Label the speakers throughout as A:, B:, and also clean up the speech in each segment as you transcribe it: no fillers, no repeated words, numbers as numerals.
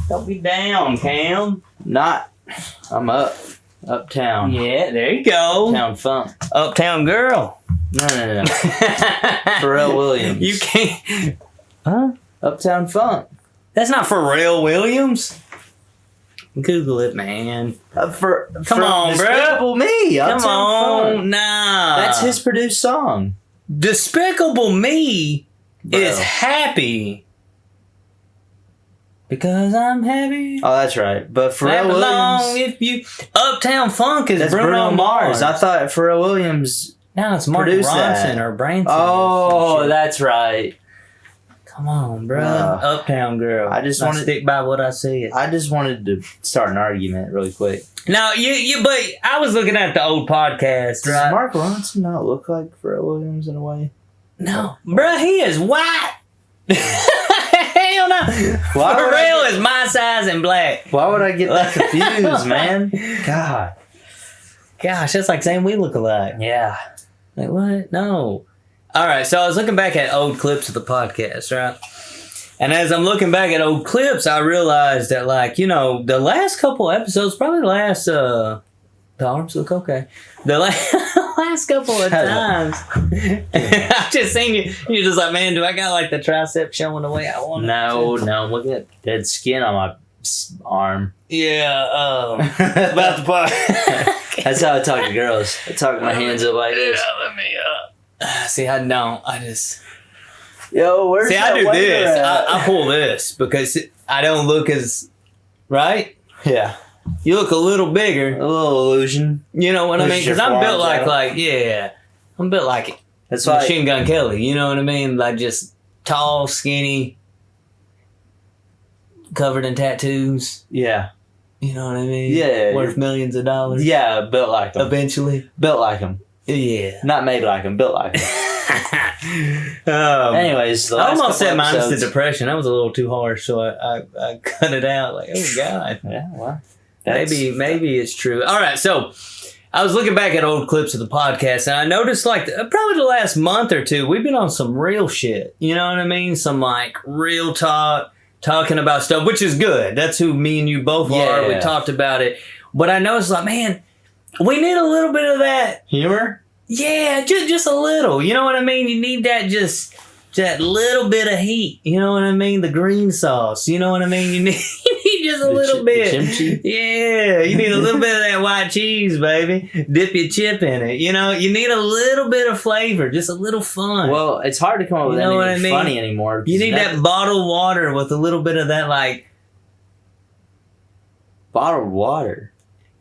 A: Don't be down, Cam.
B: I'm up. Uptown.
A: Yeah, there you go.
B: Uptown Funk.
A: Uptown Girl.
B: No. Pharrell Williams.
A: You can't. Huh?
B: Uptown Funk.
A: That's not Pharrell Williams. Google it, man.
B: Come
A: on, bro.
B: Despicable Me.
A: Come
B: Uptown
A: on.
B: Funk.
A: Nah.
B: That's his produced song.
A: Despicable Me
B: Bro.
A: is Happy. Because I'm happy.
B: Oh, that's right. But Pharrell Williams.
A: If you Uptown Funk is
B: That's
A: Bruno Mars.
B: I thought Pharrell Williams.
A: Now it's Mark
B: produced
A: Ronson
B: that.
A: or Branson.
B: Oh, that's right.
A: Come on, bro. Uptown Girl.
B: I just
A: want
B: wanted
A: to stick by what I said.
B: I just wanted to start an argument really quick.
A: Now, but I was looking at the old podcast,
B: Does
A: right?
B: Mark Ronson not look like Pharrell Williams in a way?
A: No, bro, he is white. Hell no. Pharrell is my size and black.
B: Why would I get that confused, man? God.
A: Gosh, that's like saying we look alike.
B: Yeah.
A: Like, what? No. All right, so I was looking back at old clips of the podcast, right? And as I'm looking back at old clips, I realized that, like, you know, the last couple episodes, probably the last, the arms look okay. The last couple of times, I've just seen you. You're just like, man, do I got like the tricep showing the way I want it?
B: No. Look at that dead skin on my arm.
A: Yeah, about the part.
B: That's how I talk to girls. I talk with my hands up like this.
A: Yeah, let me, see, I don't. I just...
B: Yo, where's
A: See,
B: that
A: I do
B: waiter
A: this.
B: at?
A: I pull this because I don't look as... Right?
B: Yeah.
A: You look a little bigger.
B: A little illusion.
A: You know what I mean?
B: Pushes your
A: Because I'm built
B: forearms
A: like,
B: out.
A: yeah. I'm built like
B: That's why.
A: Machine Gun Kelly. You know what I mean? Like just tall, skinny, covered in tattoos.
B: Yeah.
A: You know what I mean?
B: Yeah.
A: Worth millions of dollars.
B: Yeah, built like him.
A: Eventually.
B: Built like him.
A: Yeah.
B: Not made like him, built like him.
A: I
B: Anyways, the last
A: almost
B: couple
A: said mine's
B: episodes-
A: the depression. That was a little too harsh, so I cut it out. Like, oh God.
B: Yeah, well.
A: Maybe it's true. All right, so I was looking back at old clips of the podcast, and I noticed like probably the last month or two, we've been on some real shit. You know what I mean? Some like real talk, talking about stuff, which is good. That's who me and you both are. We talked about it. But I noticed like, man, we need a little bit of that
B: humor.
A: Yeah, just a little. You know what I mean? You need that that little bit of heat. You know what I mean? The green sauce. You know what I mean? You need just a little bit.
B: The kimchi?
A: Yeah, you need a little bit of that white cheese, baby. Dip your chip in it. You know, you need a little bit of flavor, just a little fun.
B: Well, it's hard to come up with anything funny anymore.
A: You need that bottled water with a little bit of that, like...
B: Bottled water?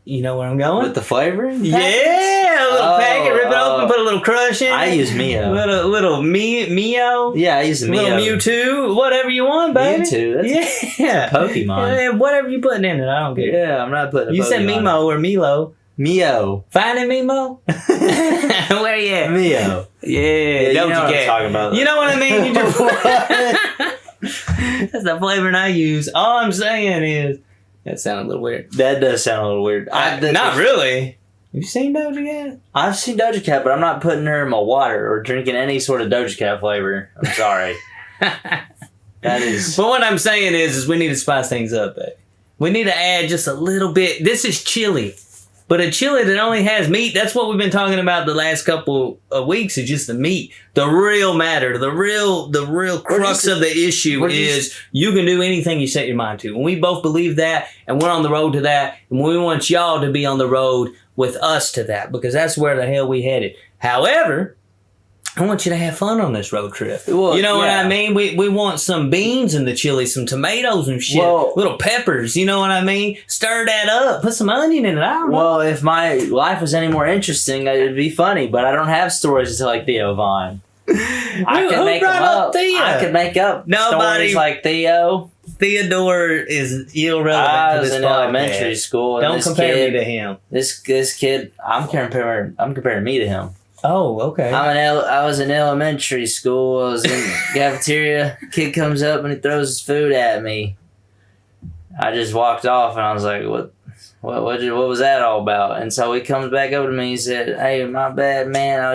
A: You know where I'm going?
B: With the flavoring?
A: Yeah, a little packet, rip it open, put a little crush in it.
B: I use Mio.
A: Little Mio.
B: Yeah, I use the Mio.
A: Little Mewtwo, whatever you want, baby.
B: Mewtwo,
A: yeah.
B: Pokemon.
A: Yeah, whatever you putting in it, I don't care.
B: Yeah, I'm not putting a
A: You said
B: Pokemon
A: Mimo or Milo.
B: Mio.
A: Finding Mimo? Where you at?
B: Mio.
A: Yeah,
B: You know what I'm talking about.
A: You know what I mean? You just That's the flavoring I use. All I'm saying is, that sounded a little weird.
B: That does sound a little weird.
A: Not really. Have you seen Doja Cat?
B: I've seen Doja Cat, but I'm not putting her in my water or drinking any sort of Doja Cat flavor. I'm sorry. That is...
A: But what I'm saying is we need to spice things up, baby. We need to add just a little bit. This is chili. But a chili that only has meat, that's what we've been talking about the last couple of weeks, is just the meat. The real matter, the real crux of the issue is you can do anything you set your mind to. And we both believe that, and we're on the road to that, and we want y'all to be on the road with us to that, because that's where the hell we headed. However, I want you to have fun on this road trip. Well, you know what I mean? We want some beans in the chili, some tomatoes and shit, little peppers, you know what I mean? Stir that up, put some onion in it, I don't know.
B: Well, if my life was any more interesting, it'd be funny, but I don't have stories to tell like Theo Vaughn. I could make them up. Theo? I could make up stories like Theo.
A: Theodore is irrelevant
B: I
A: to
B: was
A: this
B: in
A: podcast.
B: elementary school.
A: Don't compare me to him.
B: This kid, I'm comparing me to him.
A: Oh, okay.
B: I was in elementary school. I was in the cafeteria. Kid comes up and he throws his food at me. I just walked off and I was like, what was that all about? And so he comes back over to me. He said, "Hey, my bad, man. I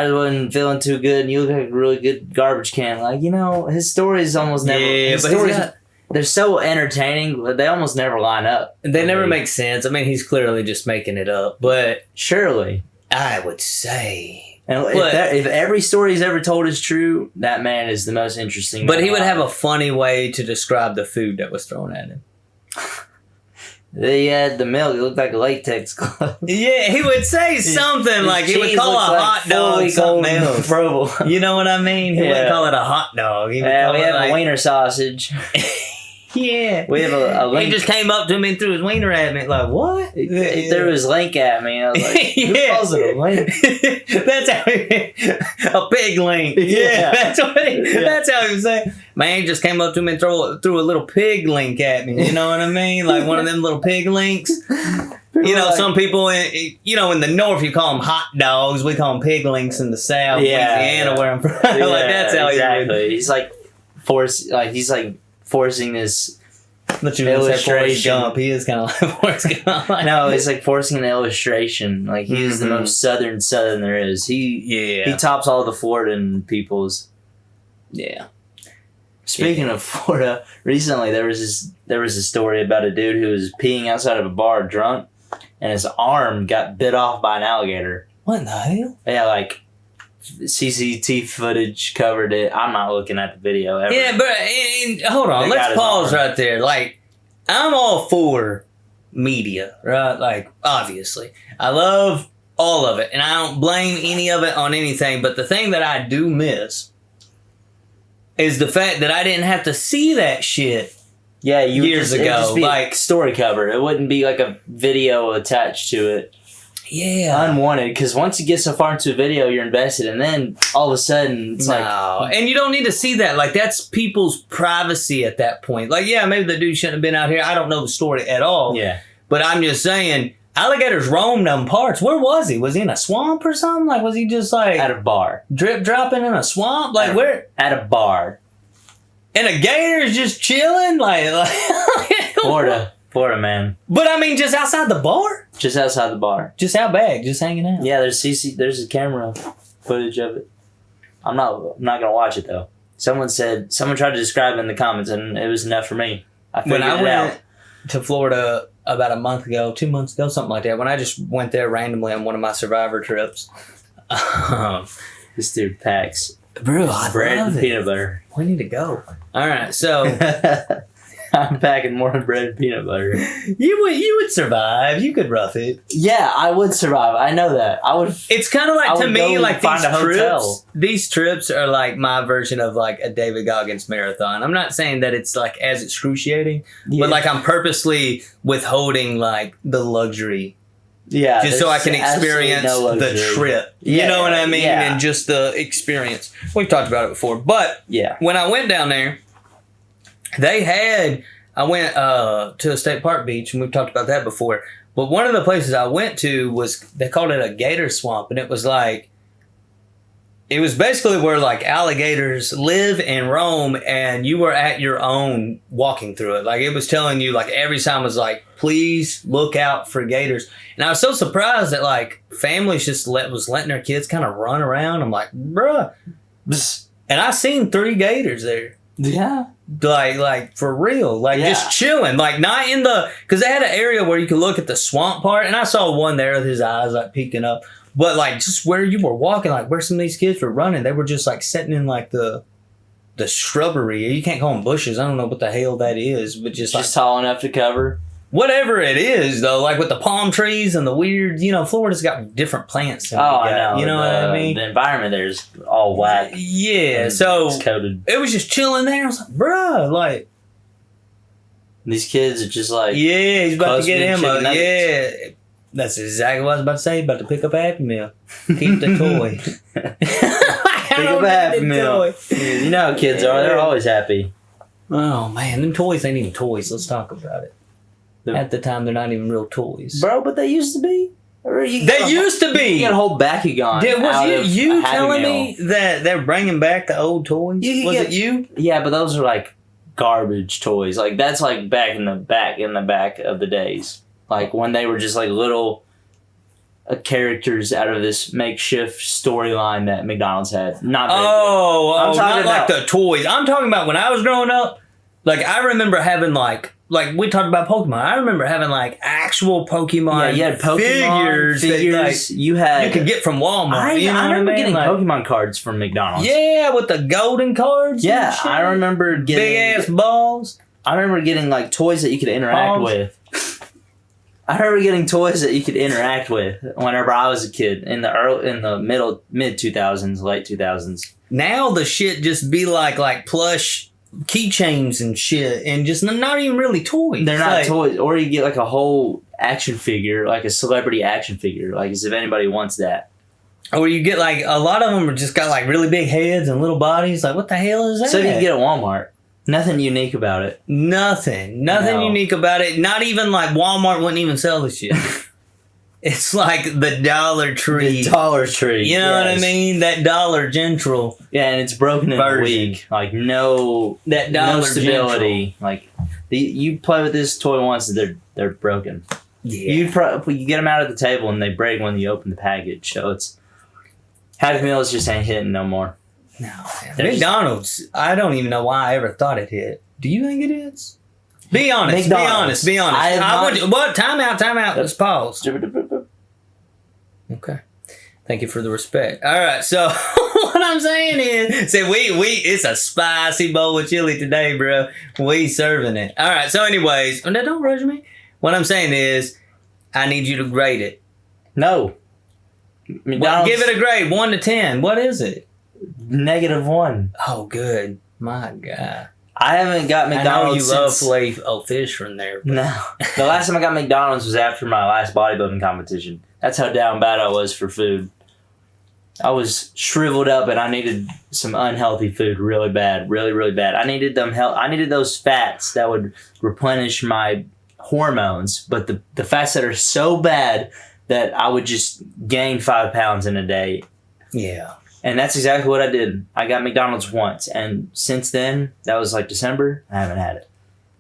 B: wasn't feeling too good. And you look like a really good garbage can." Like, you know, his stories almost never.
A: Yeah,
B: they're so entertaining, but they almost never line up.
A: They never make sense. I mean, he's clearly just making it up, but
B: surely
A: I would say.
B: And if every story he's ever told is true, that man is the most interesting.
A: But he would have a funny way to describe the food that was thrown at him.
B: They had the milk. It looked like a latex glove.
A: Yeah, he would say something like he would call a hot dog something else. You know what I mean? He wouldn't call it a hot dog. He would call
B: we
A: it
B: have a wiener sausage.
A: Yeah.
B: We have a link.
A: He just came up to me and threw his wiener at me. Like, what?
B: He threw his link at me. I was like, who calls it a link?
A: That's how a pig link. Yeah. That's how he was saying. Man, he just came up to me and threw a little pig link at me. You know what I mean? Like one of them little pig links. You know, some people, in the north, you call them hot dogs. We call them pig links in the south, Louisiana, where I'm from. Like, that's how
B: exactly. He's like forcing this illustration.
A: He is kind of like Forrest Gump.
B: No, it's like forcing an illustration. Like he is the most southern there is. He tops all the Floridan peoples.
A: Yeah.
B: Speaking of Florida, recently there was a story about a dude who was peeing outside of a bar drunk, and his arm got bit off by an alligator.
A: What in the hell?
B: Yeah, like CCTV footage covered it. I'm not looking at the video ever.
A: Yeah, but hold on. Let's pause right there. Like, I'm all for media, right? Like, obviously. I love all of it, and I don't blame any of it on anything, but the thing that I do miss is the fact that I didn't have to see that shit years ago.
B: It'd just be
A: like
B: story cover. It wouldn't be like a video attached to it.
A: Yeah.
B: Unwanted, because once you get so far into a video, you're invested, and then all of a sudden it's
A: and you don't need to see that. Like, that's people's privacy at that point. Like, yeah, maybe the dude shouldn't have been out here. I don't know the story at all.
B: Yeah.
A: But I'm just saying, alligators roam them parts. Where was he? Was he in a swamp or something? Like, was he just like
B: at a bar,
A: drip dropping in a swamp? Like, where?
B: At a bar.
A: And a gator's just chilling? Like
B: Florida, man.
A: But I mean, just outside the bar?
B: Just outside the bar.
A: Just out back, just hanging out.
B: Yeah, there's a camera footage of it. I'm not gonna watch it though. Someone tried to describe it in the comments, and it was enough for me. I figured it out.
A: To Florida about 2 months ago, something like that, when I just went there randomly on one of my Survivor trips.
B: This dude packs
A: bread
B: and peanut butter.
A: We need to go. All right, so
B: I'm packing more bread and peanut butter.
A: You would survive. You could rough it.
B: Yeah, I would survive. I know that. I would.
A: It's kind of like, to me, like these trips are like my version of like a David Goggins marathon. I'm not saying that it's like as excruciating, but like I'm purposely withholding like the luxury.
B: Yeah,
A: just so I can experience the trip. You know what I mean?
B: Yeah.
A: And just the experience. We've talked about it before. But when I went down there, I went to a state park beach, and we've talked about that before. But one of the places I went to they called it a gator swamp. And it was basically where like alligators live and roam, and you were at your own walking through it. Like, it was telling you, like, every time was like, please look out for gators. And I was so surprised that like families just was letting their kids kind of run around. I'm like, bruh. And I seen 3 gators there.
B: Yeah.
A: Like for real. Like just chilling. Like not in because they had an area where you could look at the swamp part, and I saw one there with his eyes like peeking up. But like just where you were walking, like where some of these kids were running, they were just like sitting in like the shrubbery. You can't call them bushes. I don't know what the hell that is, but just
B: tall enough to cover.
A: Whatever it is, though, like with the palm trees and the weird, Florida's got different plants.
B: I know.
A: You know what I mean?
B: The environment there is all whack.
A: Yeah, so
B: it's coated.
A: It was just chilling there. I was like, bruh, like.
B: These kids are just like.
A: Yeah, he's about to get him a. Yeah. That's exactly what I was about to say. About to pick up a Happy Meal. Keep the toy.
B: Pick up a Happy Meal. You know how kids are. They're always happy.
A: Oh, man. Them toys ain't even toys. Let's talk about it. At the time, they're not even real toys.
B: Bro, but they used to be.
A: They used to be.
B: You got a whole Bakugan.
A: Was you telling me that they're bringing back the old toys? Was it you?
B: Yeah, but those are like garbage toys. Like that's like back in the back of the days. Like when they were just like little characters out of this makeshift storyline that McDonald's had. Not
A: not like the toys. I'm talking about when I was growing up. Like, I remember having, like we talked about Pokemon. I remember having, like, actual Pokemon
B: Yeah, you had Pokemon figures.
A: that, like, you could get from Walmart.
B: I remember getting
A: like,
B: Pokemon cards from McDonald's.
A: Yeah, with the golden cards.
B: Yeah, I remember getting
A: big ass balls.
B: I remember getting like toys that you could interact with. I remember getting toys that you could interact with whenever I was a kid in the mid 2000s, late 2000s.
A: Now the shit just be like plush keychains and shit, and just not even really toys.
B: They're not toys, or you get like a whole action figure, like a celebrity action figure, like as if anybody wants that.
A: Or you get like a lot of them are just got like really big heads and little bodies. Like, what the hell is that?
B: So you can get at Walmart. Nothing unique about it.
A: Nothing unique about it. Not even like Walmart wouldn't even sell the shit. It's like the Dollar Tree.
B: The Dollar Tree.
A: You know what I mean? That Dollar General.
B: Yeah, and it's broken in a week. Like no stability. General. Like you play with this toy once, they're broken. Yeah. You get them out of the table and they break when you open the package. So it's Happy Meals just ain't hitting no more.
A: No, McDonald's. I don't even know why I ever thought it hit. Do you think it is? Be honest. McDonald's. Be honest. What? Time out. Let's pause. Okay. Thank you for the respect. All right. So what I'm saying is, it's a spicy bowl of chili today, bro. We serving it. All right. So, anyways, no, don't rush me. What I'm saying is, I need you to grade it.
B: No.
A: Well, give it a grade, 1 to 10. What is it?
B: -1.
A: Oh, good. My God.
B: I haven't got McDonald's.
A: I know you love filet-o-fish from there. But.
B: No. The last time I got McDonald's was after my last bodybuilding competition. That's how down bad I was for food. I was shriveled up and I needed some unhealthy food really bad. Really, really bad. I needed I needed those fats that would replenish my hormones, but the fats that are so bad that I would just gain 5 pounds in a day.
A: Yeah.
B: And that's exactly what I did. I got McDonald's once, and since then, that was like December, I haven't had it.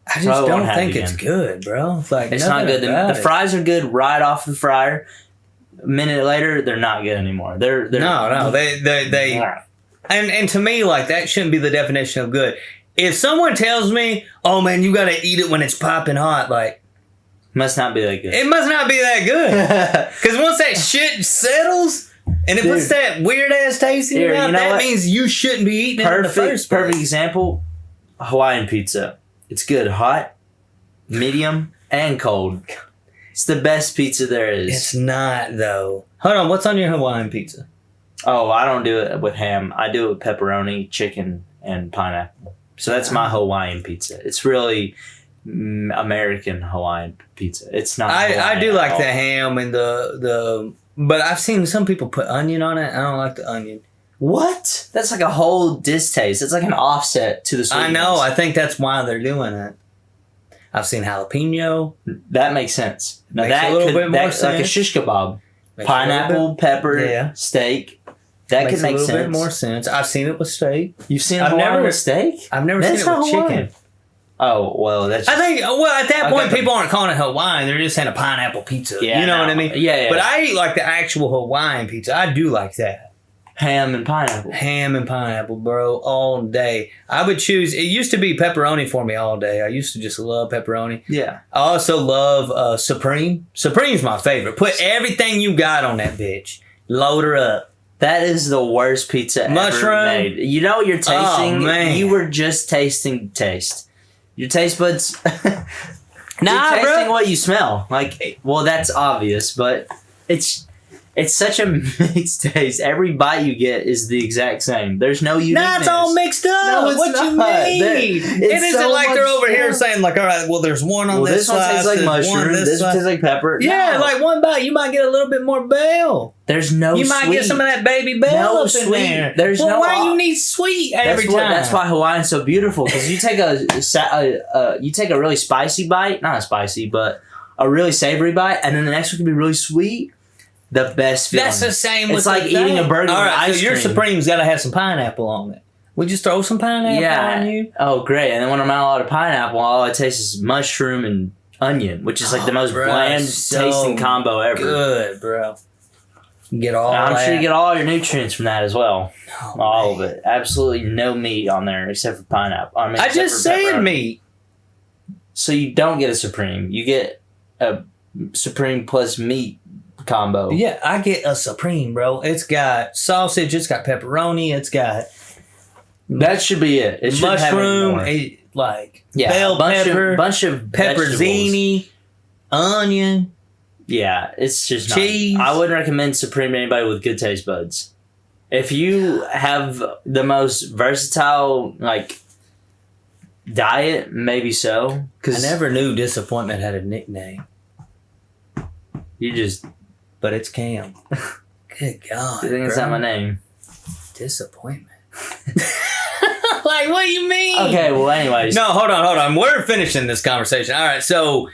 A: I just don't think it's good, bro.
B: It's not good. The fries are good right off the fryer. A minute later, they're not good anymore. They're
A: no. They and to me, like, that shouldn't be the definition of good. If someone tells me, "Oh man, you gotta eat it when it's popping hot," like,
B: must not be that good.
A: It must not be that good. Because once that shit settles. And it puts that weird ass taste in your mouth. That means you shouldn't be eating it in the first place.
B: Perfect example: Hawaiian pizza. It's good hot, medium, and cold. It's the best pizza there is.
A: It's not though. Hold on, what's on your Hawaiian pizza?
B: Oh, I don't do it with ham. I do it with pepperoni, chicken, and pineapple. So that's my Hawaiian pizza. It's really American Hawaiian pizza. It's not.
A: I do like the ham and the. But I've seen some people put onion on it. I don't like the onion.
B: What? That's like a whole distaste. It's like an offset to the sweetness.
A: I know. I think that's why they're doing it. I've seen jalapeno.
B: That makes sense. Now
A: makes a little bit more sense.
B: Like a shish kebab. Makes pineapple, pepper, steak. That could make sense.
A: A little bit more sense. I've seen it with steak.
B: You've seen it with steak?
A: I've never seen it with chicken.
B: Oh, well, that's...
A: I think, at that point, people aren't calling it Hawaiian. They're just saying a pineapple pizza. Yeah, you know what I mean?
B: Yeah.
A: But I eat like the actual Hawaiian pizza. I do like that.
B: Ham and pineapple.
A: Ham and pineapple, bro, all day. I would choose... It used to be pepperoni for me all day. I used to just love pepperoni.
B: Yeah.
A: I also love Supreme. Supreme's my favorite. Put everything you got on that bitch. Load her up.
B: That is the worst pizza ever made. You know what you're tasting? Oh, man. You were just tasting taste. Your taste buds. You're tasting what you smell. Like, well, that's obvious, but it's such a mixed taste. Every bite you get is the exact same. There's no uniqueness.
A: Nah, it's all mixed up. No, it's what not. You mean? It isn't like they're over here saying, like, all right, well, there's one on this side.
B: This one tastes like mushroom. This one tastes like pepper.
A: Yeah, like one bite, you might get a little bit more bell.
B: There's no sweet.
A: You might get some of that baby bell up in there.
B: There's no.
A: Why you need sweet every time?
B: That's why Hawaiian's so beautiful. Because you take a really spicy bite, not a spicy, but a really savory bite, and then the next one can be really sweet. The best feeling.
A: That's the same with
B: it's like eating a burger with ice
A: so your
B: cream.
A: Supreme's got to have some pineapple on it. We just throw some pineapple on you?
B: Oh, great. And then when I'm not allowed pineapple, all I taste is mushroom and onion, which is like the most bland tasting combo ever.
A: Good, bro. Get all
B: I'm
A: that.
B: sure you get all your nutrients from that as well.
A: Oh,
B: All
A: man.
B: of it. Absolutely no meat on there except for pineapple.
A: I
B: except
A: just
B: for
A: said
B: pepperoni.
A: meat.
B: So you don't get a Supreme. You get a Supreme plus meat combo.
A: Yeah, I get a Supreme, bro. It's got sausage. It's got pepperoni. It's got
B: That should be it. It should
A: mushroom.
B: have any more.
A: Bell pepper,
B: bunch of vegetables.
A: pepperzini, onion.
B: Yeah, it's just
A: Cheese.
B: I wouldn't recommend Supreme to anybody with good taste buds. If you have the most versatile diet, maybe so.
A: I
B: Because
A: never knew Disappointment had a nickname,
B: you just
A: but it's Cam. Good God.
B: I think it's
A: bro.
B: not my name.
A: Disappointment. Like, what do you mean?
B: Okay, well, anyways.
A: No, hold on. We're finishing this conversation. All right, so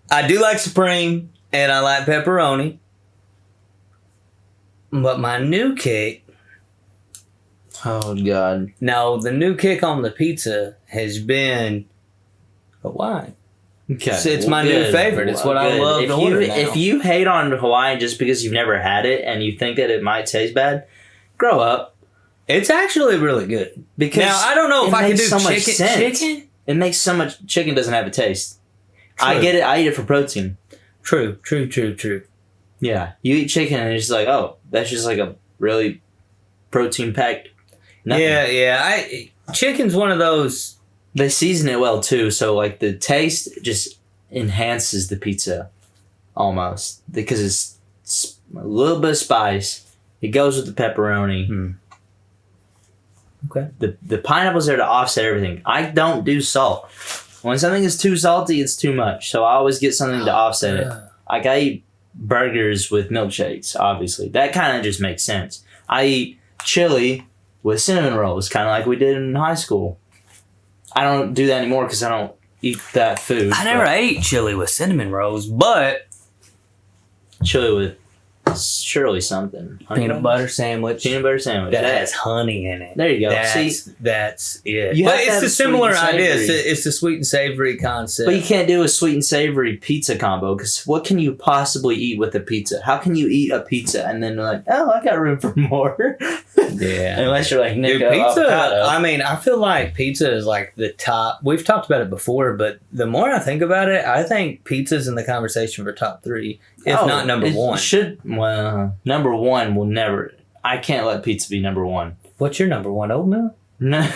A: I do like Supreme and I like pepperoni. But my new kick,
B: Oh God.
A: no, the new kick on the pizza has been Hawaiian.
B: Okay,
A: It's my new favorite. It's what I love to order now.
B: If you hate on Hawaiian just because you've never had it and you think that it might taste bad, grow up.
A: It's actually really good.
B: Because
A: Now, I don't know if
B: it
A: I can
B: makes
A: do
B: so much
A: chicken.
B: sense.
A: Chicken?
B: It makes so much. Chicken doesn't have a taste. I
A: True.
B: get it. I eat it for protein.
A: True.
B: Yeah, you eat chicken and it's just like, oh, that's just like a really protein packed.
A: Yeah. Chicken's one of those.
B: They season it well too, so like the taste just enhances the pizza almost because it's a little bit of spice. It goes with the pepperoni.
A: Okay.
B: The pineapple's there to offset everything. I don't do salt. When something is too salty, it's too much. So I always get something to offset it. Like I eat burgers with milkshakes, obviously. That kind of just makes sense. I eat chili with cinnamon rolls, kind of like we did in high school. I don't do that anymore because I don't eat that food.
A: I never ate chili with cinnamon rolls, but
B: Chili with surely something. Honey
A: peanut
B: rolls?
A: butter sandwich
B: Peanut butter sandwich.
A: that has honey in it.
B: There you go.
A: That's it.
B: You
A: But
B: have to
A: it's
B: have
A: a
B: a sweet
A: similar
B: and
A: idea.
B: savory.
A: It's the sweet and savory concept.
B: But you can't do a sweet and savory pizza combo because what can you possibly eat with a pizza? How can you eat a pizza and then like, oh, I got room for more?
A: Yeah.
B: Unless you're like
A: Dude,
B: Nico
A: pizza,
B: Avocado.
A: I mean, I feel like pizza is like the top. We've talked about it before, but the more I think about it, I think pizza's in the conversation for top 3, if not number 1.
B: Number 1 will never. I can't let pizza be number 1.
A: What's your number 1? Oatmeal?
B: No.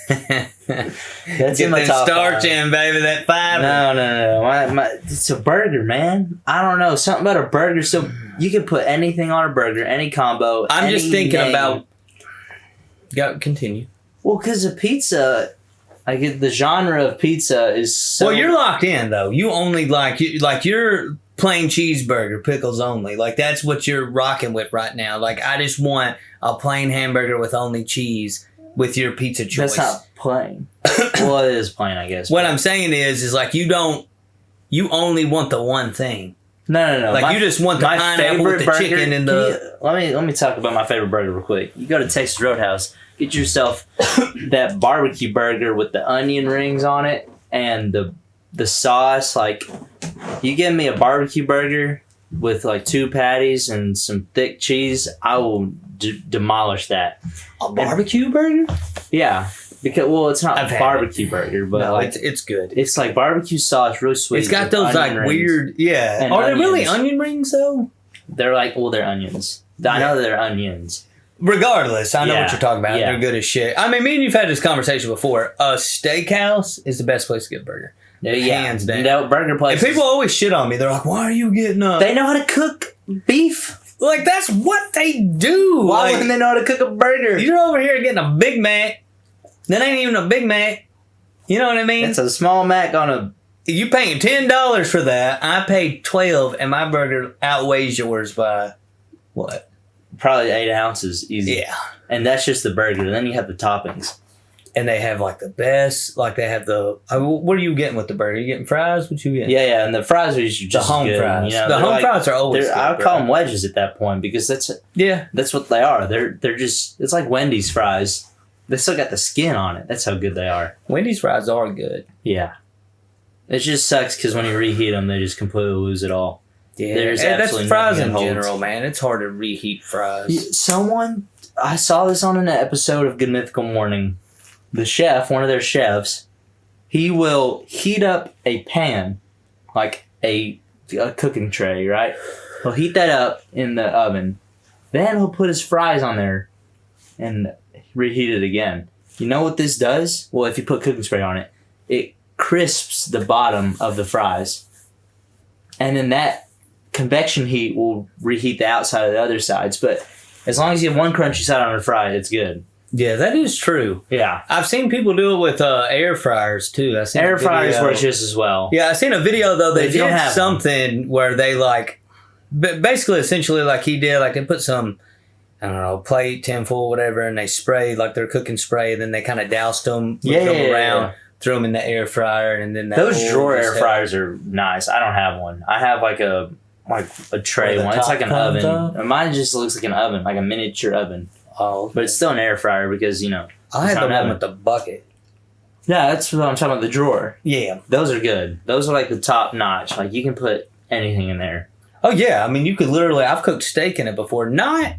B: That's
A: Get
B: in my
A: that
B: top
A: starch
B: 5.
A: in, baby, that fiber.
B: No. It's a burger, man. I don't know. Something about a burger. So you can put anything on a burger, any combo.
A: I'm just
B: any
A: thinking
B: name.
A: about. Go continue.
B: Well, because a pizza, the genre of pizza is so.
A: Well, you're locked in though. You only like your plain cheeseburger, pickles only. Like that's what you're rocking with right now. Like I just want a plain hamburger with only cheese with your pizza choice.
B: That's not plain. Well, it is plain, I guess.
A: What I'm saying is like you only want the one thing.
B: No.
A: Like you just want the pineapple with the chicken and the.
B: Let me talk about my favorite burger real quick. You go to Texas Roadhouse, get yourself that barbecue burger with the onion rings on it and the sauce. Like, you give me a barbecue burger with like 2 patties and some thick cheese, I will demolish that.
A: A barbecue burger?
B: Yeah, because it's not
A: I've
B: a
A: had
B: barbecue burger, but
A: No,
B: like
A: it's good.
B: it's like barbecue sauce, really sweet.
A: It's got
B: with
A: those
B: onion
A: like
B: rings.
A: weird. Yeah.
B: And
A: Are they really
B: onions.
A: onion rings though?
B: They're like, they're onions. I know they're onions.
A: Regardless, I know
B: Yeah,
A: what you're talking about.
B: yeah.
A: They're good as shit. I mean, me and you've had this conversation before. A steakhouse is the best place to get a burger. Hands down.
B: You know, burger
A: And
B: places.
A: people always shit on me. They're like, "Why are you getting up?"
B: They know how to cook beef.
A: Like that's what they do.
B: Why
A: Like,
B: wouldn't they know how to cook a burger?
A: you're over here getting a Big Mac. That ain't even a Big Mac. You know what I mean?
B: It's a small Mac on a.
A: You paying $10 for that. I paid $12, and my burger outweighs yours by what?
B: Probably 8 ounces, easy.
A: Yeah.
B: And that's just the burger. Then you have the toppings.
A: And they have like the best. Like they have the. What are you getting with the burger? You getting fries? What you getting?
B: Yeah, and the fries are usually
A: The
B: just
A: home
B: good,
A: fries.
B: You know,
A: The
B: they're
A: home
B: like-
A: fries are always.
B: they're-
A: Good,
B: I
A: bro.
B: call them wedges at that point because
A: Yeah.
B: that's what they are. They're just it's like Wendy's fries. They still got the skin on it. That's how good they are.
A: Wendy's fries are good.
B: Yeah. It just sucks because when you reheat them, they just completely lose it all.
A: Yeah,
B: There's
A: that's
B: absolutely
A: fries
B: nothing
A: in
B: that holds.
A: general, man. It's hard to reheat fries.
B: Someone, I saw this on an episode of Good Mythical Morning. The chef, one of their chefs, he will heat up a pan, like a cooking tray, right? He'll heat that up in the oven. Then he'll put his fries on there and reheat it again. You know what this does? Well, if you put cooking spray on it, it crisps the bottom of the fries. And then that convection heat will reheat the outside of the other sides. But as long as you have one crunchy side on the fry, it's good.
A: Yeah, that is true.
B: Yeah.
A: I've seen people do it with air fryers too. I've seen
B: Air
A: a video.
B: fryers work just as well.
A: Yeah, I seen a video though. They
B: If you don't
A: did
B: have
A: something where they basically essentially like he did, like they put some, I don't know, plate, tinfoil, whatever, and they sprayed like their cooking spray, and then they kind of doused them, moved them around, threw them in the air fryer, and then
B: Those drawer air fryers are nice. I don't have one. I have like a tray
A: Where the
B: one. It's
A: top
B: like an
A: comes
B: oven.
A: up?
B: Mine just looks like an oven, like a miniature oven.
A: Oh,
B: But it's still an air fryer because,
A: I had
B: it's
A: the
B: not
A: one
B: oven.
A: with the bucket.
B: Yeah, that's what I'm talking about, the drawer.
A: Yeah.
B: Those are good. Those are like the top notch. Like you can put anything in there.
A: Oh yeah. I mean, you could literally. I've cooked steak in it before. Not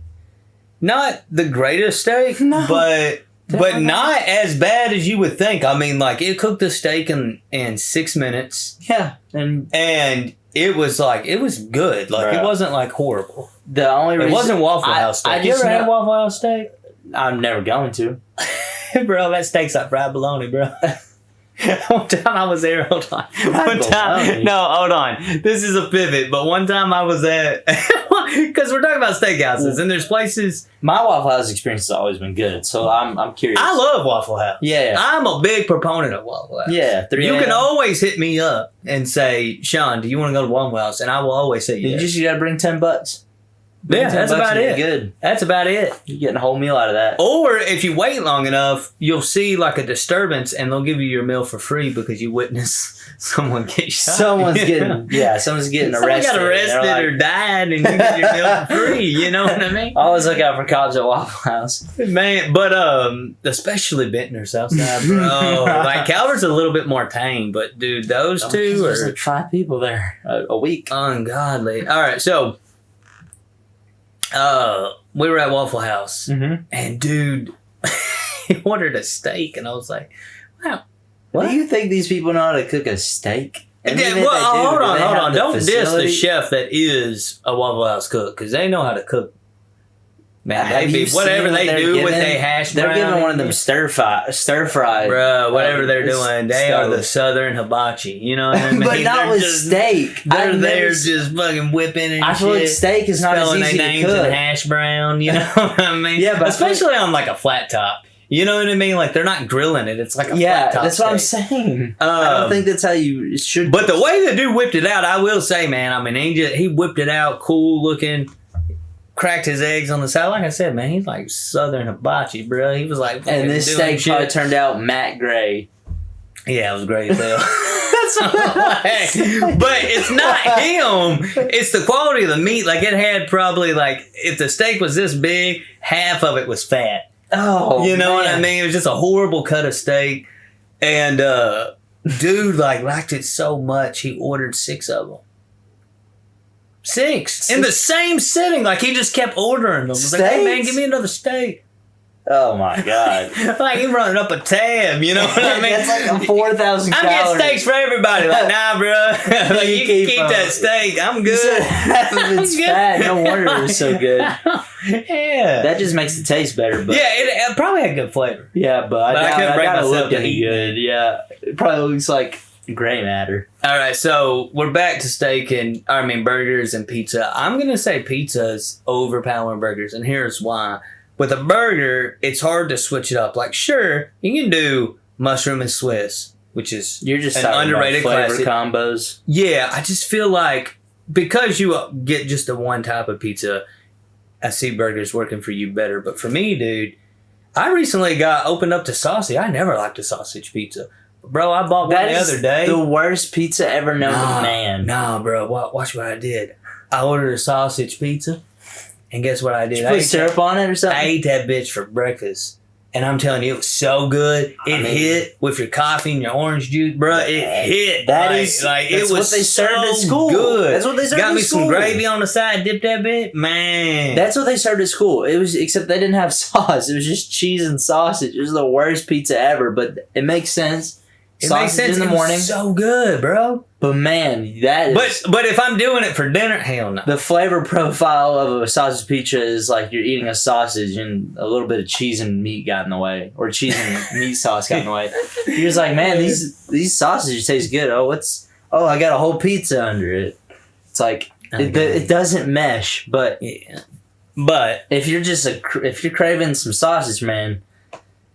A: the greatest steak,
B: No.
A: but not as bad as you would think. I mean, like it cooked the steak in 6 minutes,
B: Yeah. And
A: it was good. Like
B: Right.
A: it wasn't like horrible.
B: the only reason
A: It wasn't Waffle House steak.
B: I
A: You
B: just
A: ever had
B: know-
A: Waffle House steak?
B: I'm never going to.
A: Bro, that steak's like fried bologna, bro. One time I was there, hold on. One time,
B: bologna?
A: no, hold on. This is a pivot, but one time I was at, because we're talking about steakhouses, and there's places.
B: My Waffle House experience has always been good, so I'm curious.
A: I love Waffle House.
B: Yeah.
A: I'm a big proponent of Waffle House.
B: Yeah. 3
A: You can
B: a.m.
A: always hit me up and say, Sean, do you want to go to Waffle House? And I will always say
B: You
A: yes.
B: just gotta bring $10.
A: Yeah, that's about it.
B: Good.
A: That's about it.
B: You're getting a whole meal out of that.
A: Or if you wait long enough, you'll see like a disturbance and they'll give you your meal for free because you witness someone get shot.
B: Someone's
A: you know?
B: getting someone's getting
A: Someone
B: arrested.
A: got arrested
B: They're like,
A: or died and you get your meal for free. You know what I mean?
B: always look out for cops at Waffle House.
A: Man, but especially Benton or Southside, bro. Like Calvert's a little bit more tame, but dude, those two
B: There's
A: are
B: like 5 people there a week.
A: ungodly. All right, so we were at Waffle House
B: Mm-hmm.
A: and dude, he ordered a steak and I was like, wow.
B: What do you think these people know how to cook a steak? And
A: Yeah,
B: even if
A: well,
B: they do,
A: hold
B: do
A: on,
B: they
A: hold
B: have
A: on.
B: the
A: Don't diss the
B: facility?
A: chef that is a Waffle House cook because they know how to cook. Man,
B: Have
A: they
B: you
A: be whatever
B: seen what
A: they
B: they're
A: do with
B: giving?
A: their hash
B: They're
A: brown.
B: giving one of them stir fry.
A: Bro, whatever they're
B: it's
A: doing, they are the
B: stove.
A: Southern hibachi. You know what I mean?
B: But not
A: They're
B: with
A: just-
B: steak.
A: They're
B: I've
A: there
B: never
A: just fucking whipping and
B: I feel like
A: shit,
B: steak is not as
A: spelling
B: easy
A: their
B: to
A: names
B: cook.
A: in hash brown. You know what I mean?
B: Yeah, but I feel
A: especially on like a flat top. You know what I mean? Like they're not grilling it. It's like a
B: Yeah,
A: flat top
B: that's what I'm
A: steak.
B: saying. I don't think that's how you should.
A: But the way the dude whipped it out, I will say, man, I mean, he whipped it out cool looking, cracked his eggs on the side. Like I said, man, he's like Southern hibachi, bro. He was like,
B: and this
A: doing
B: steak
A: shit.
B: probably turned out matte gray.
A: Yeah, it was great as hell.
B: That's what
A: But it's not him. It's the quality of the meat. Like it had probably like, if the steak was this big, half of it was fat.
B: Oh,
A: You know what I
B: man.
A: mean? It was just a horrible cut of steak. And dude like liked it so much he ordered 6 of them. 6 in the same sitting. Like he just kept ordering them. Was like, hey man,
B: Steaks?
A: give me another steak.
B: Oh my god.
A: Like he running up a tab. You know what I mean?
B: That's like a 4,000
A: I'm
B: calories.
A: getting steaks for everybody. Like, nah, bro. Like, you can keep that steak. I'm
B: You
A: good.
B: said half of it's
A: I'm good.
B: fat. No wonder it was so good.
A: Yeah.
B: That just makes it taste better. But
A: Yeah, it probably had good flavor.
B: yeah, but I
A: But I couldn't bring
B: doubt it
A: myself
B: looked
A: to
B: any
A: eat
B: good. Yeah, it probably looks like gray matter.
A: All right, so we're back to steak and burgers and pizza. I'm gonna say pizza is overpowering burgers, and here's why. With a burger, it's hard to switch it up. Like, sure, you can do mushroom and Swiss, which is
B: You're just
A: an
B: talking
A: underrated
B: about flavor
A: classic.
B: combos.
A: Yeah, I just feel like because you get just the one type of pizza, I see burgers working for you better. But for me, dude, I recently got opened up to saucy. I never liked a sausage pizza. Bro, I bought one
B: That
A: the
B: is
A: other day.
B: the worst pizza ever known to man.
A: Nah, bro. Watch what I did. I ordered a sausage pizza, and guess what I did?
B: Did you put syrup on it or
A: I
B: something?
A: ate that bitch for breakfast. And I'm telling you, it was so good. It hit with your coffee and your orange juice, bro. It hit.
B: That's
A: it was
B: what they served at school.
A: Good.
B: That's what they served
A: Got
B: at
A: me
B: school.
A: some gravy on the side, dip that bit, man.
B: That's what they served at school. It was, except they didn't have sauce. It was just cheese and sausage. It was the worst pizza ever, but it makes sense.
A: It makes sense
B: in the morning.
A: So good, bro.
B: But man, that is.
A: But if I'm doing it for dinner, hell no.
B: The flavor profile of a sausage pizza is like you're eating a sausage and a little bit of cheese and meat got in the way, or cheese and meat sauce got in the way. You're just like, man, these sausages taste good. I got a whole pizza under it. It's like it doesn't mesh, but
A: yeah. But
B: if you're craving some sausage, man,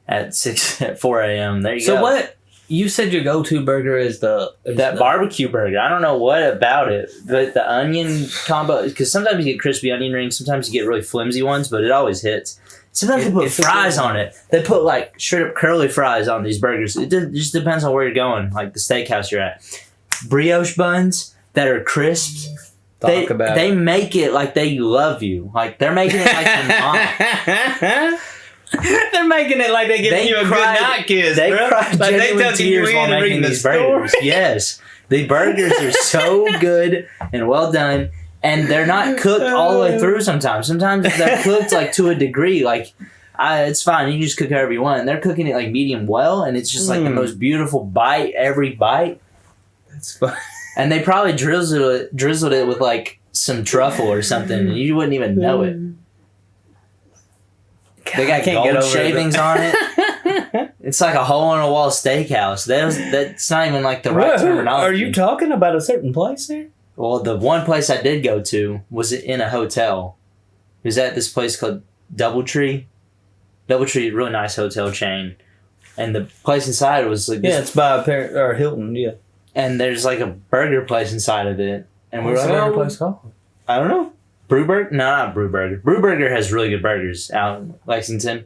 B: at 4 a.m. there you go.
A: So what? You said your go-to burger is
B: that barbecue burger. I don't know what about it, but the onion combo, because sometimes you get crispy onion rings, sometimes you get really flimsy ones, but it always hits. Sometimes they put fries on it. They put like straight up curly fries on these burgers. It just depends on where you're going, like the steakhouse you're at. Brioche buns that are crisp. They make it like they love you. Like they're making it like your mom.
A: They're making it like they're giving you a good night kiss,
B: they
A: bro.
B: Cried
A: like
B: genuine
A: they
B: tears while making these burgers. Yes. The burgers are so good and well done, and they're not cooked all the way through sometimes. Sometimes they're cooked like to a degree. Like, it's fine. You can just cook however you want. And they're cooking it like medium well, and it's just like the most beautiful bite every bite.
A: That's fine.
B: And they probably drizzled it with like some truffle or something, and you wouldn't even know it. They got gold shavings on it. It's like a hole-in-a-wall steakhouse. That's not even like the right terminology.
A: Are you talking about a certain place there?
B: Well, the one place I did go to was in a hotel. It was at this place called Doubletree. Doubletree, really nice hotel chain. And the place inside was like this.
A: Yeah, it's by Hilton, yeah.
B: And there's like a burger place inside of it. And
A: What's the burger place called?
B: I don't know. Brewburger? No, not Brewburger. Brewburger has really good burgers out in Lexington.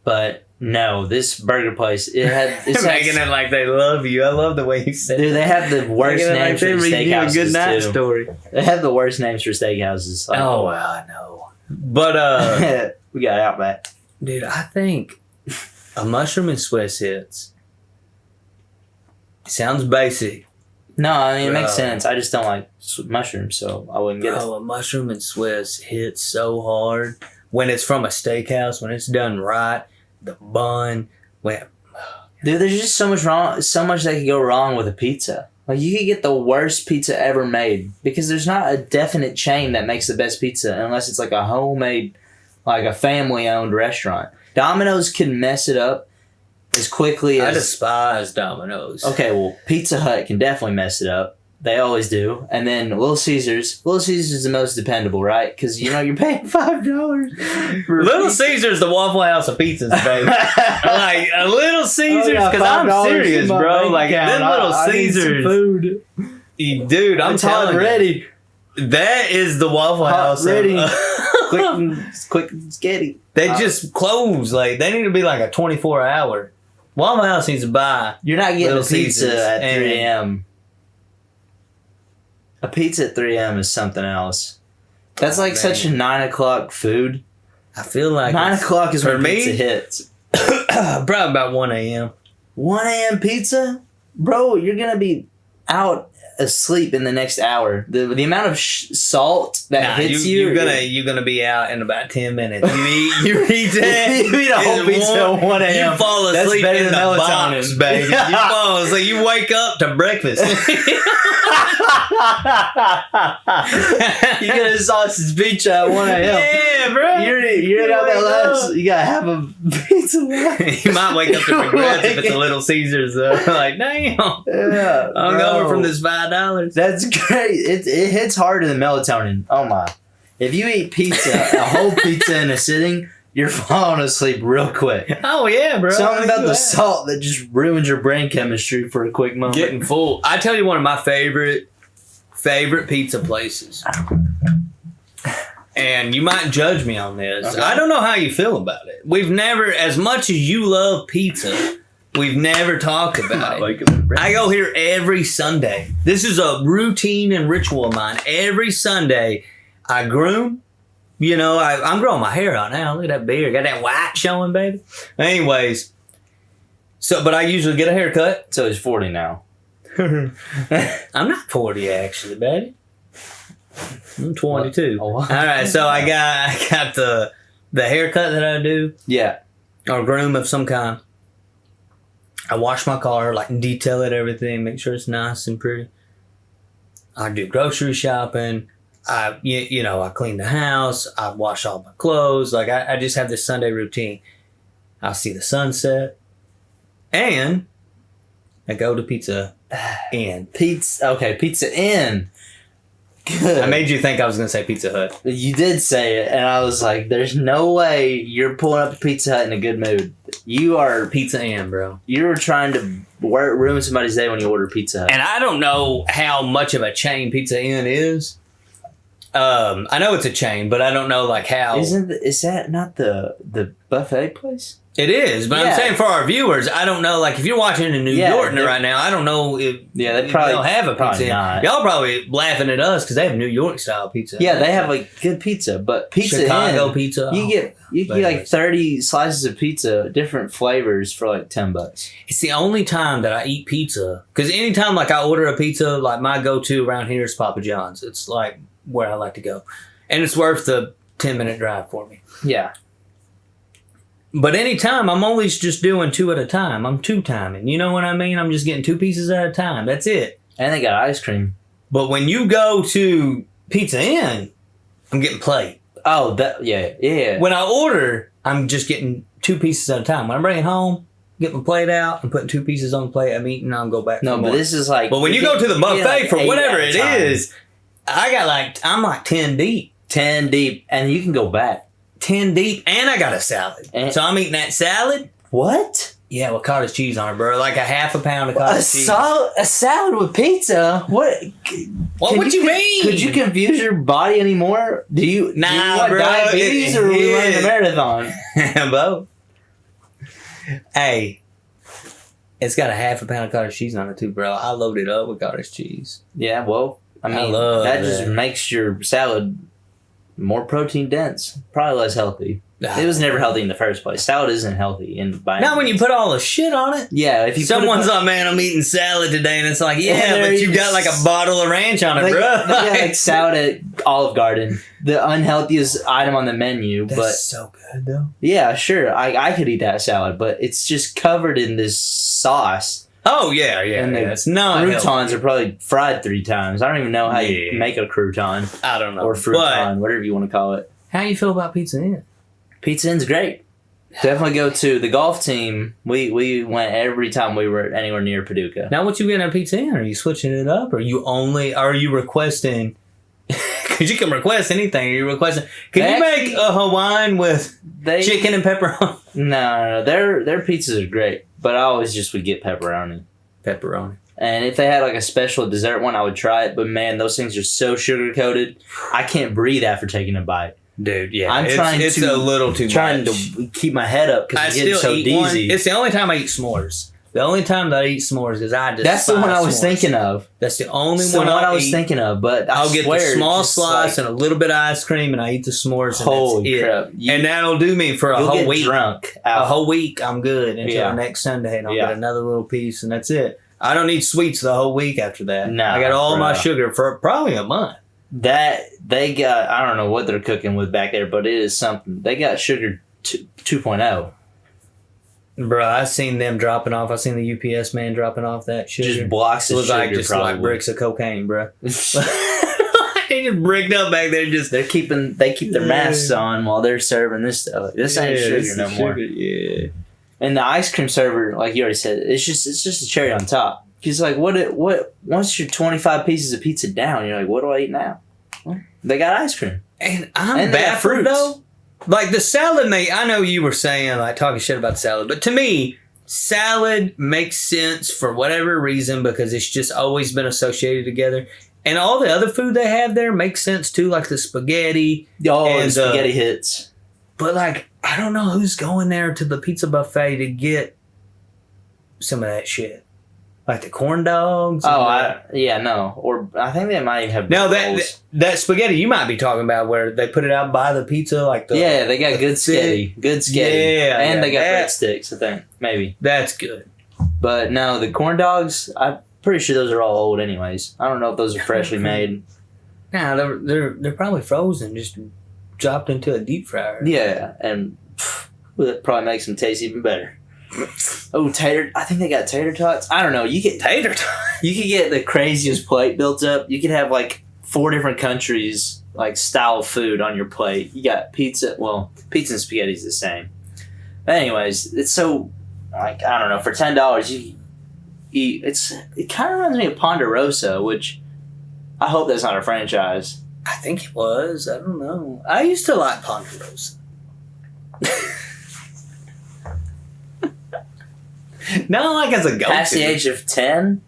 B: But no, this burger place, it's
A: making it like they love you. I love the way you said it.
B: Dude, they have the worst names for steakhouses,
A: a good night
B: too.
A: Story.
B: They have the worst names for steakhouses. Like,
A: well, I know. But,
B: we got Outback.
A: Dude, I think a mushroom and Swiss hits. Sounds basic.
B: No, I mean, it makes sense. I just don't like mushrooms, so I wouldn't get it.
A: A mushroom and Swiss hits so hard when it's from a steakhouse, when it's done right, the bun.
B: Dude, there's just so much that could go wrong with a pizza. Like, you could get the worst pizza ever made because there's not a definite chain that makes the best pizza unless it's like a homemade, like a family-owned restaurant. Domino's can mess it up as quickly as...
A: I despise Domino's.
B: Okay, well, Pizza Hut can definitely mess it up. They always do. And then Little Caesars. Little Caesars is the most dependable, right? Because, you know, you're paying $5 for
A: Little Caesars, the Waffle House of pizzas, baby. Like, a Little Caesars, because I'm serious, bro. Like, them Little Caesars.
B: Food.
A: Dude, I'm telling you.
B: Ready.
A: That is the Waffle House.
B: Ready. Quick and sketty.
A: They just close. Like, they need to be like a 24-hour. Waffle House needs to buy.
B: You're not getting
A: Little
B: a pizza
A: Caesars
B: at 3 a.m. A pizza at 3 a.m. is something else. That's like such a 9 o'clock food.
A: I feel like
B: 9 o'clock is when
A: me,
B: pizza hits.
A: Probably about 1 a.m.
B: 1 a.m. pizza? Bro, you're going to be out asleep in the next hour. The amount of salt that hits
A: you're gonna be out in about 10 minutes. You eat that.
B: You eat a whole pizza at 1 a.m.
A: You fall asleep in the box, baby. You fall asleep. You wake up to breakfast.
B: You get a sausage pizza at 1 a.m.
A: Yeah, bro.
B: You're not that last. You gotta have a pizza left.
A: You might wake up to regrets if it's a Little Caesars though. Like, damn.
B: Yeah.
A: I'm over from this $5.
B: That's great. It hits harder than melatonin. Oh my. If you eat pizza, a whole pizza in a sitting, you're falling asleep real quick.
A: Oh yeah, bro.
B: Something about the salt that just ruins your brain chemistry for a quick moment.
A: Getting full. I tell you one of my favorite pizza places. And you might judge me on this. Okay. I don't know how you feel about it. We've never, as much as you love pizza, we've never talked about it. I go here every Sunday. This is a routine and ritual of mine. Every Sunday, I groom You know, I'm growing my hair out now. Look at that beard. Got that white showing, baby. Anyways, but I usually get a haircut.
B: So he's 40 now.
A: I'm not 40 actually, baby. I'm 22.
B: Oh, wow.
A: All right, so I got the haircut that I do.
B: Yeah.
A: Or groom of some kind. I wash my car, like detail it, everything, make sure it's nice and pretty. I do grocery shopping. I clean the house. I wash all my clothes. Like I just have this Sunday routine. I'll see the sunset, and I go to Pizza Inn.
B: Pizza Inn. Good.
A: I made you think I was going to say Pizza Hut.
B: You did say it, and I was like, "There's no way you're pulling up to Pizza Hut in a good mood." You are
A: Pizza Inn, bro.
B: You're trying to ruin somebody's day when you order Pizza Hut.
A: And I don't know how much of a chain Pizza Inn is. I know it's a chain, but I don't know like how.
B: Is that not the buffet place?
A: It is, but
B: Yeah.
A: I'm saying for our viewers, I don't know. Like if you're watching in New York right now, I don't know if
B: they probably
A: don't have a Pizza Inn.
B: not.
A: Y'all probably laughing at us because they have New York style pizza.
B: Yeah, they have like good pizza, but Pizza
A: Chicago
B: Inn,
A: pizza.
B: You get like 30 slices of pizza, different flavors for like $10.
A: It's the only time that I eat pizza because anytime like I order a pizza, like my go-to around here is Papa John's. It's like where I like to go, and it's worth the 10-minute drive for me.
B: Yeah.
A: But anytime, I'm always just doing 2 at a time. I'm 2-timing. You know what I mean? I'm just getting 2 pieces at a time. That's it.
B: And they got ice cream.
A: But when you go to Pizza Inn, I'm getting plate.
B: Oh, yeah.
A: When I order, I'm just getting 2 pieces at a time. When I bring it home, get my plate out, I'm putting 2 pieces on the plate, I'm eating, I'll go back.
B: No, but this is like...
A: But when you go to the buffet
B: like
A: for
B: 8
A: whatever
B: at a
A: it
B: time.
A: is, I'm like 10 deep.
B: 10 deep, and you can go back.
A: 10 deep, and I got a salad. So I'm eating that salad.
B: What?
A: Yeah, with cottage cheese on it, bro. Like a half a pound of cottage cheese.
B: A salad with pizza? What?
A: What you mean?
B: Could you confuse your body anymore? Do you want
A: bro,
B: diabetes or are we running a marathon?
A: Both. Hey, it's got a half a pound of cottage cheese on it too, bro. I load it up with cottage cheese.
B: Yeah, well, I mean,
A: love
B: that just makes your salad more protein dense, probably less healthy. It was never healthy in the first place. Salad isn't healthy
A: Not when you put all the shit on it.
B: Yeah, if you
A: someone's like, man, I'm eating salad today, and it's like, yeah, but you got like a bottle of ranch on it, bro.
B: They got like salad at Olive Garden, the unhealthiest item on the menu.
A: That's so good though.
B: Yeah, sure, I could eat that salad, but it's just covered in this sauce.
A: Oh yeah. And it's not
B: croutons
A: healthy.
B: are probably fried 3 times. I don't even know how you make a crouton.
A: I don't know.
B: Or fruiton, whatever you want to call it.
A: How you feel about Pizza Inn?
B: Pizza Inn's great. Definitely go to the golf team. We went every time we were anywhere near Paducah.
A: Now, what you getting at Pizza Inn? Are you switching it up? Or are you requesting? Because you can request anything. Are you requesting? Can you make a Hawaiian with chicken and pepperoni?
B: No. Their pizzas are great, but I always just would get pepperoni.
A: Pepperoni.
B: And if they had like a special dessert one, I would try it. But man, those things are so sugar coated. I can't breathe after taking a bite.
A: Dude, yeah.
B: It's
A: a little too
B: trying
A: much.
B: to keep my head up because I'm getting so dizzy.
A: It's the only time I eat s'mores. The only time that I eat s'mores is
B: That's the one I was thinking of.
A: That's the only one
B: I was thinking of. But
A: I'll get the small slice and a little bit of ice cream, and I eat the s'mores.
B: Holy crap!
A: And that'll do me for a whole week.
B: Drunk.
A: A whole week, I'm good until next Sunday, and I'll get another little piece, and that's it. I don't need sweets the whole week after that.
B: No,
A: I got all my sugar for probably a month.
B: That they got, I don't know what they're cooking with back there, but it is something. They got sugar 2.0.
A: Bro, I seen them dropping off. I seen the UPS man dropping off that sugar.
B: Just blocks of sugar,
A: just like bricks of cocaine, bro. They just bricked up back there. They keep
B: their masks on while they're serving this stuff. This ain't sugar no more.
A: Yeah.
B: And the ice cream server, like you already said, it's just a cherry on top. He's like, what? Once you're 25 pieces of pizza down, you're like, what do I eat now? Well, they got ice cream.
A: And I'm baffled though. Like the salad I know you were saying, like talking shit about salad, but to me, salad makes sense for whatever reason because it's just always been associated together. And all the other food they have there makes sense too, like the spaghetti.
B: Oh, and spaghetti hits.
A: But like, I don't know who's going there to the pizza buffet to get some of that shit. Like the corn dogs?
B: No. Or I think they might even have
A: No,
B: rolls.
A: that spaghetti you might be talking about where they put it out by the pizza, like the
B: Yeah, they got good sketty. Good sketty.
A: Yeah,
B: and they got
A: that.
B: breadsticks, I think. Maybe.
A: That's good.
B: But no, the corn dogs, I'm pretty sure those are all old anyways. I don't know if those are freshly made.
A: Nah, they're probably frozen, just dropped into a deep fryer.
B: Yeah, and that probably makes them taste even better. Oh, I think they got tater tots. I don't know. You get
A: Tater tots.
B: You could get the craziest plate built up. You could have like 4 different countries like style of food on your plate. You got pizza. Well, pizza and spaghetti is the same. But anyways, it's so like I don't know. For $10, you eat. It kind of reminds me of Ponderosa, which I hope that's not a franchise.
A: I think it was. I don't know. I used to like Ponderosa. Not like as a go-to.
B: Past the age of 10?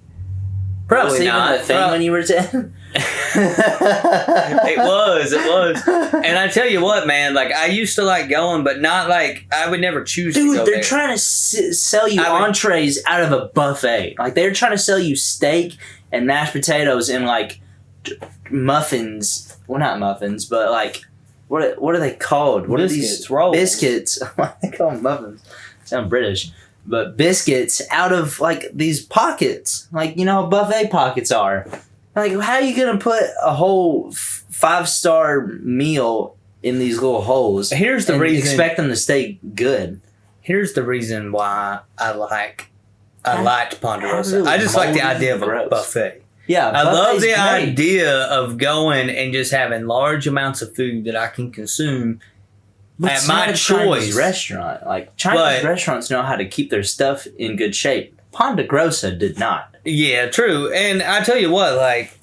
A: Probably
B: was
A: not.
B: Even a thing when you were 10?
A: It was. And I tell you what, man, like I used to like going, but not like I would never choose to go
B: Dude, they're
A: there.
B: trying to sell you entrees out of a buffet. Like they're trying to sell you steak and mashed potatoes and like muffins. Well, not muffins, but like what are they called? What
A: Biscuits,
B: are these
A: rolls.
B: biscuits? Why do they call them muffins? Sound British. But biscuits out of like these pockets, like you know how buffet pockets are. Like, how are you gonna put a whole 5-star meal in these little holes?
A: Here's the
B: and
A: reason.
B: Expect them to stay good.
A: Here's the reason why I liked Ponderosa.
B: Really
A: I just like the
B: moldy
A: idea of a
B: gross.
A: buffet.
B: Yeah,
A: I love
B: buffet's
A: the
B: great.
A: idea of going and just having large amounts of food that I can consume
B: But
A: at
B: it's
A: my
B: not a Chinese
A: choice.
B: restaurant. Like Chinese restaurants know how to keep their stuff in good shape. Ponderosa did not.
A: Yeah, true. And I tell you what, like,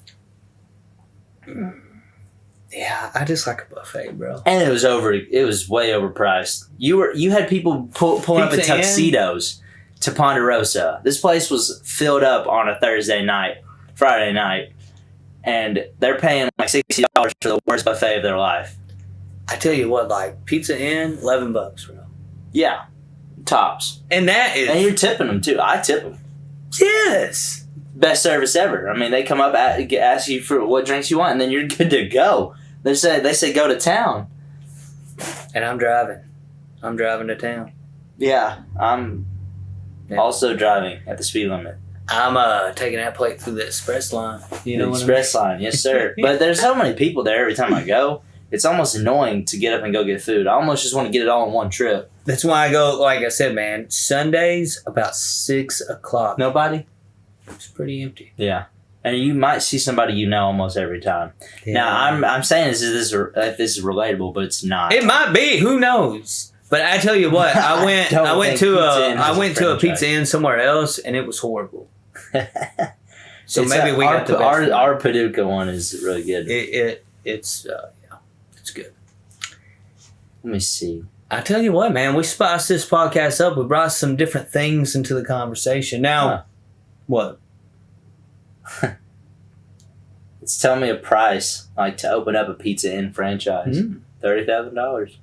A: yeah, I just like a buffet, bro.
B: And it was way overpriced. You had people pulling up in
A: Pizza Inn?
B: tuxedos to Ponderosa. This place was filled up on a Friday night, and they're paying like $60 for the worst buffet of their life.
A: I tell you what, like Pizza Inn, $11, bro.
B: Yeah, tops.
A: And that is
B: And you're tipping them too. I tip them.
A: yes.
B: Best service ever. I mean, they come up ask you for what drinks you want, and then you're good to go. They say go to town.
A: And I'm driving. I'm driving to town.
B: Yeah, I'm also driving at the speed limit.
A: I'm taking that plate through the express line. You know
B: The
A: what
B: express line, yes sir. But there's so many people there every time I go. It's almost annoying to get up and go get food. I almost just want to get it all in one trip.
A: That's why I go, like I said, man, Sundays about 6 o'clock.
B: Nobody?
A: It's pretty empty.
B: Yeah. And you might see somebody you know almost every time.
A: Yeah.
B: Now, I'm saying this is relatable, but it's not.
A: It might be. Who knows? But I tell you what, I went to a Pizza Inn somewhere else, and it was horrible. So maybe we got the best
B: our Paducah one is really good.
A: It's good.
B: Let me see.
A: I tell you what, man, we spiced this podcast up. We brought some different things into the conversation. Now, what?
B: It's telling me a price like to open up a Pizza Inn franchise. $30,000.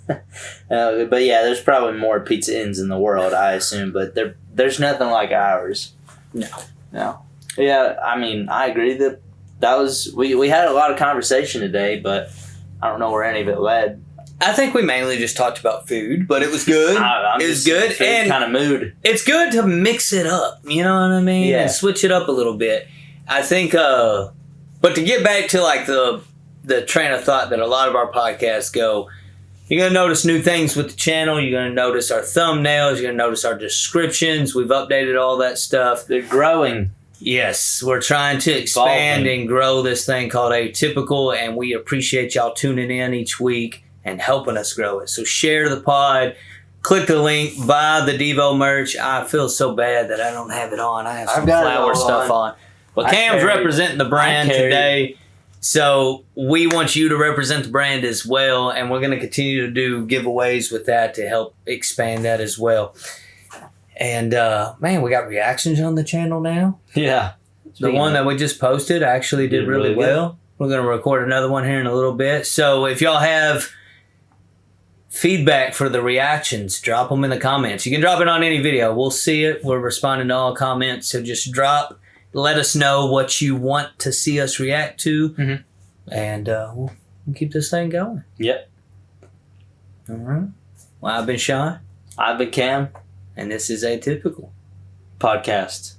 B: But yeah, there's probably more Pizza Inns in the world, I assume. But there's nothing like ours. No. Yeah, I mean, I agree that was we had a lot of conversation today, but I don't know where any of it led.
A: I think we mainly just talked about food, but it was good. It was good, and
B: kind of mood.
A: It's good to mix it up. You know what I mean?
B: Yeah.
A: And switch it up a little bit. I think. But to get back to like the train of thought that a lot of our podcasts go, you're gonna notice new things with the channel. You're gonna notice our thumbnails. You're gonna notice our descriptions. We've updated all that stuff.
B: They're growing.
A: Yes, we're trying to expand and grow this thing called Atypical, and we appreciate y'all tuning in each week and helping us grow it. So share the pod, click the link, buy the Devo merch. I feel so bad that I don't have it on. I have some flower stuff on. But Cam's representing the brand today, so we want you to represent the brand as well, and we're going to continue to do giveaways with that to help expand that as well. And, man, we got reactions on the channel now.
B: Yeah.
A: The one that we just posted actually did really well. We're going to record another one here in a little bit. So if y'all have feedback for the reactions, drop them in the comments. You can drop it on any video. We'll see it. We're responding to all comments. So just drop. Let us know what you want to see us react to.
B: Mhm.
A: And we'll keep this thing going.
B: Yep.
A: All right. Well, I've been Shawn.
B: I've been Cam.
A: And this is Atypical
B: Podcast.